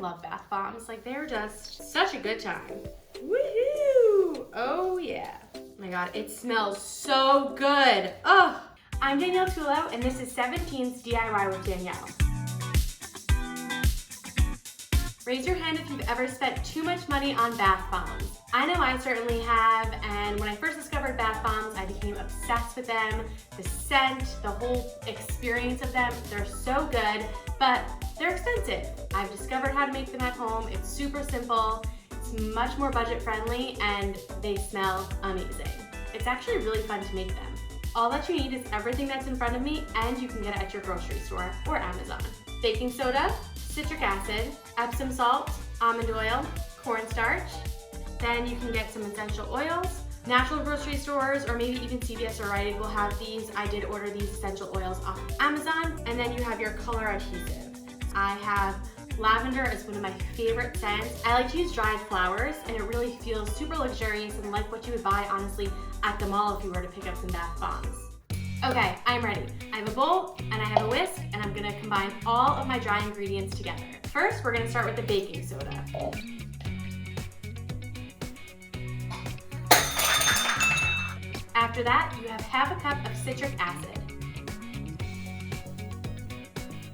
love bath bombs. Like, they're just such a good time. Woohoo! Oh yeah. Oh my God, it smells so good. Oh, I'm Danielle Tulo, and this is 17's DIY with Danielle. Raise your hand if you've ever spent too much money on bath bombs. I know I certainly have, and when I first discovered bath bombs, I became obsessed with them. The scent, the whole experience of them, they're so good, but they're expensive. I've discovered how to make them at home. It's super simple, it's much more budget friendly, and they smell amazing. It's actually really fun to make them. All that you need is everything that's in front of me, and you can get it at your grocery store or Amazon. Baking soda, citric acid, Epsom salt, almond oil, cornstarch. Then you can get some essential oils. Natural grocery stores or maybe even CVS or Rite Aid will have these. I did order these essential oils off of Amazon. And then you have your color adhesive. I have lavender as one of my favorite scents. I like to use dried flowers, and it really feels super luxurious and like what you would buy honestly at the mall if you were to pick up some bath bombs. Okay, I'm ready. I have a bowl and I have a whisk, and I'm gonna combine all of my dry ingredients together. First, we're gonna start with the baking soda. After that, you have half a cup of citric acid.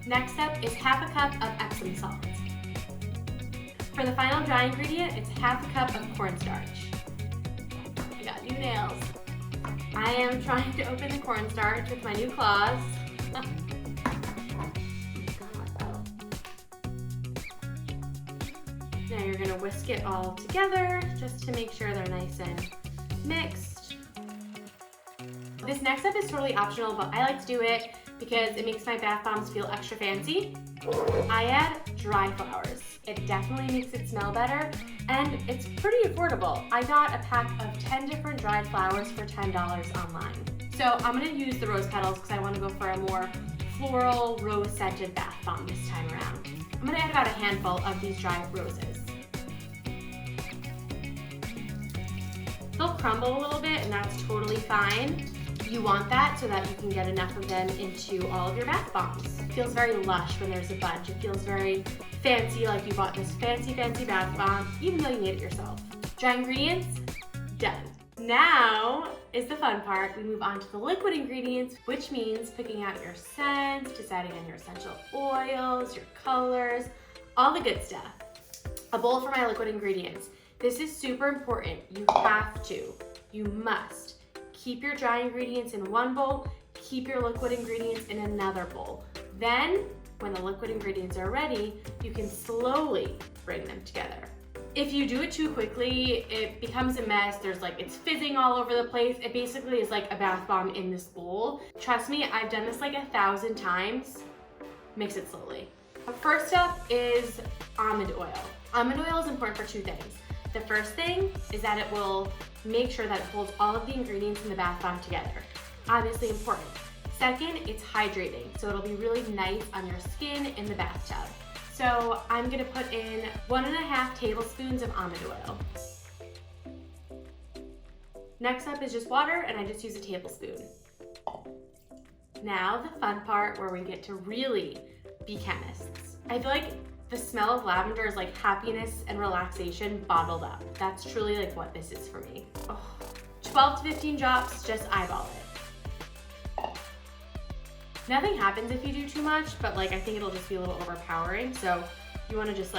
Next up is half a cup of Epsom salt. For the final dry ingredient, it's half a cup of cornstarch. I got new nails. I am trying to open the cornstarch with my new claws. Now you're gonna whisk it all together just to make sure they're nice and mixed. This next step is totally optional, but I like to do it because it makes my bath bombs feel extra fancy. I add dry flowers. It definitely makes it smell better, and it's pretty affordable. I got a pack of 10 different dried flowers for $10 online. So I'm gonna use the rose petals because I wanna go for a more floral, rose-scented bath bomb this time around. I'm gonna add about a handful of these dried roses. They'll crumble a little bit, and that's totally fine. You want that so that you can get enough of them into all of your bath bombs. It feels very lush when there's a bunch. It feels very fancy, like you bought this fancy bath bomb, even though you made it yourself. Dry ingredients, done. Now is the fun part. We move on to the liquid ingredients, which means picking out your scents, deciding on your essential oils, your colors, all the good stuff. A bowl for my liquid ingredients. This is super important. You have to, you must keep your dry ingredients in one bowl, keep your liquid ingredients in another bowl. Then, when the liquid ingredients are ready, you can slowly bring them together. If you do it too quickly, it becomes a mess. It's fizzing all over the place. It basically is like a bath bomb in this bowl. Trust me, I've done this like 1,000 times. Mix it slowly. First up is almond oil. Almond oil is important for two things. The first thing is that it will make sure that it holds all of the ingredients in the bath bomb together. Obviously important. Second, it's hydrating, so it'll be really nice on your skin in the bathtub. So I'm gonna put in 1.5 tablespoons of almond oil. Next up is just water, and I just use a tablespoon. Now the fun part where we get to really be chemists. I feel like the smell of lavender is like happiness and relaxation bottled up. That's truly like what this is for me. Oh. 12 to 15 drops, just eyeball it. Nothing happens if you do too much, but I think it'll just be a little overpowering. So you wanna just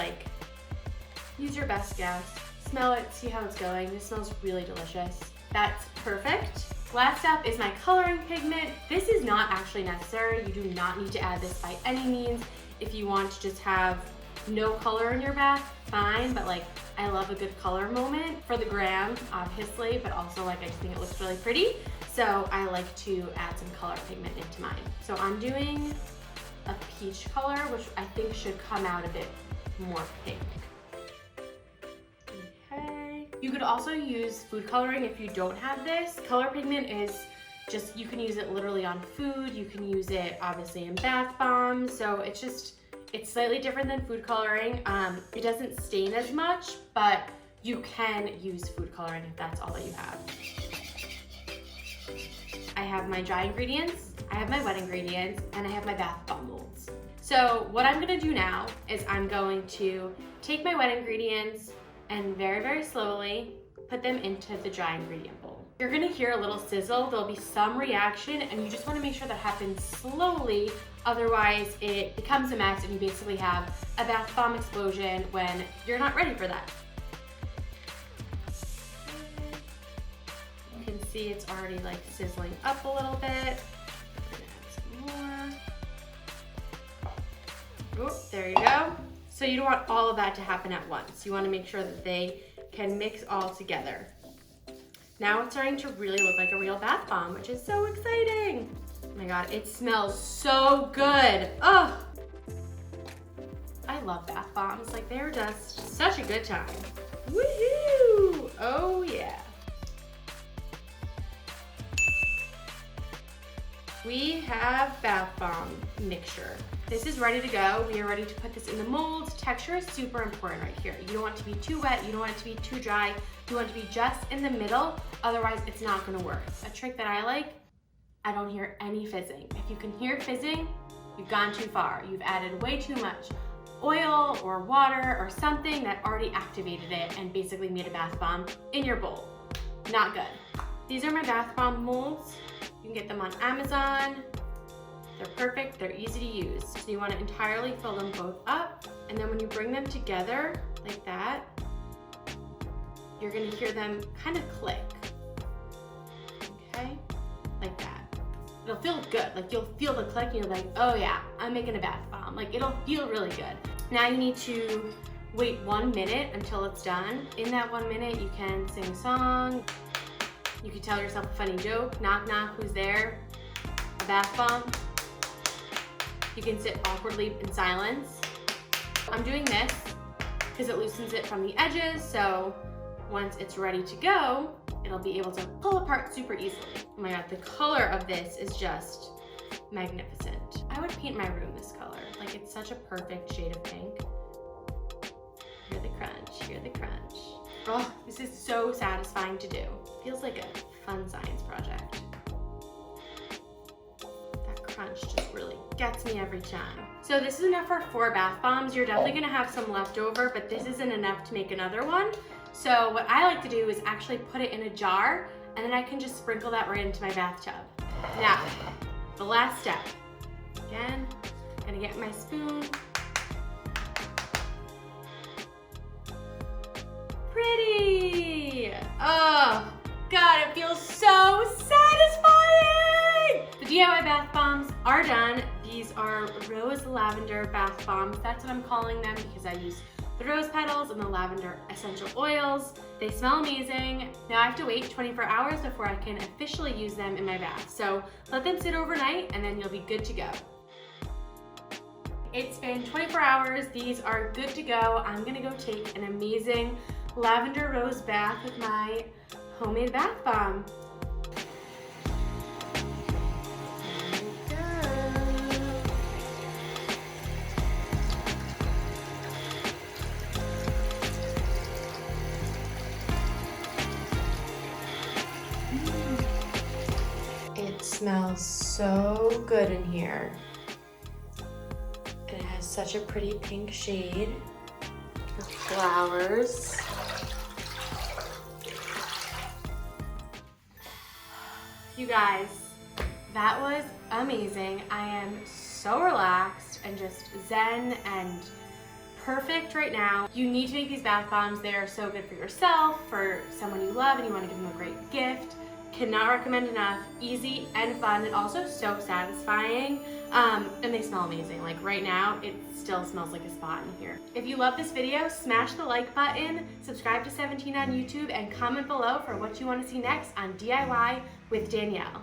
use your best guess. Smell it, see how it's going. This smells really delicious. That's perfect. Last up is my coloring pigment. This is not actually necessary. You do not need to add this by any means. If you want to just have no color in your bath, fine, but I love a good color moment for the gram, obviously, but also I just think it looks really pretty. So I like to add some color pigment into mine. So I'm doing a peach color, which I think should come out a bit more pink. Okay. You could also use food coloring if you don't have this. Color pigment is just, you can use it literally on food. You can use it obviously in bath bombs. So it's slightly different than food coloring. It doesn't stain as much, but you can use food coloring if that's all that you have. I have my dry ingredients, I have my wet ingredients, and I have my bath bomb molds. So what I'm gonna do now is I'm going to take my wet ingredients and very, very slowly put them into the dry ingredient bowl. You're gonna hear a little sizzle, there'll be some reaction, and you just wanna make sure that happens slowly, otherwise it becomes a mess and you basically have a bath bomb explosion when you're not ready for that. You can see it's already like sizzling up a little bit. We're gonna add some more. Oh, there you go. So you don't want all of that to happen at once. You wanna make sure that they can mix all together. Now it's starting to really look like a real bath bomb, which is so exciting. Oh my God, it smells so good. Oh, I love bath bombs. Like they're just such a good time. Woohoo! Oh yeah. We have bath bomb mixture. This is ready to go. We are ready to put this in the mold. Texture is super important right here. You don't want it to be too wet, you don't want it to be too dry. You want it to be just in the middle, otherwise it's not gonna work. A trick that I like, I don't hear any fizzing. If you can hear fizzing, you've gone too far. You've added way too much oil or water or something that already activated it and basically made a bath bomb in your bowl. Not good. These are my bath bomb molds. You can get them on Amazon. They're perfect, they're easy to use. So you want to entirely fill them both up, and then when you bring them together like that, you're gonna hear them kind of click, okay? Like that. It'll feel good, like you'll feel the click and you're like, oh yeah, I'm making a bath bomb. Like it'll feel really good. Now you need to wait 1 minute until it's done. In that 1 minute, you can sing a song, you can tell yourself a funny joke, knock knock, who's there? A bath bomb. You can sit awkwardly in silence. I'm doing this because it loosens it from the edges, so once it's ready to go, it'll be able to pull apart super easily. Oh my God, the color of this is just magnificent. I would paint my room this color. Like it's such a perfect shade of pink. Hear the crunch, hear the crunch. Oh, this is so satisfying to do. Feels like a fun science project. Crunch just really gets me every time. So this is enough for 4 bath bombs. You're definitely gonna have some left over, but this isn't enough to make another one. So what I like to do is actually put it in a jar, and then I can just sprinkle that right into my bathtub. Now, the last step. Again, I'm gonna get my spoon. Pretty! Oh, God, it feels so satisfying! The DIY bath bombs are done. These are rose lavender bath bombs. That's what I'm calling them because I use the rose petals and the lavender essential oils. They smell amazing. Now I have to wait 24 hours before I can officially use them in my bath. So let them sit overnight and then you'll be good to go. It's been 24 hours. These are good to go. I'm gonna go take an amazing lavender rose bath with my homemade bath bomb. It smells so good in here. It has such a pretty pink shade with flowers. You guys, that was amazing. I am so relaxed and just zen and perfect right now. You need to make these bath bombs. They are so good for yourself, for someone you love, and you want to give them a great gift. Cannot recommend enough. Easy and fun, and also so satisfying. And they smell amazing. Like right now, it still smells like a spa in here. If you love this video, smash the like button, subscribe to 17 on YouTube, and comment below for what you want to see next on DIY with Danielle.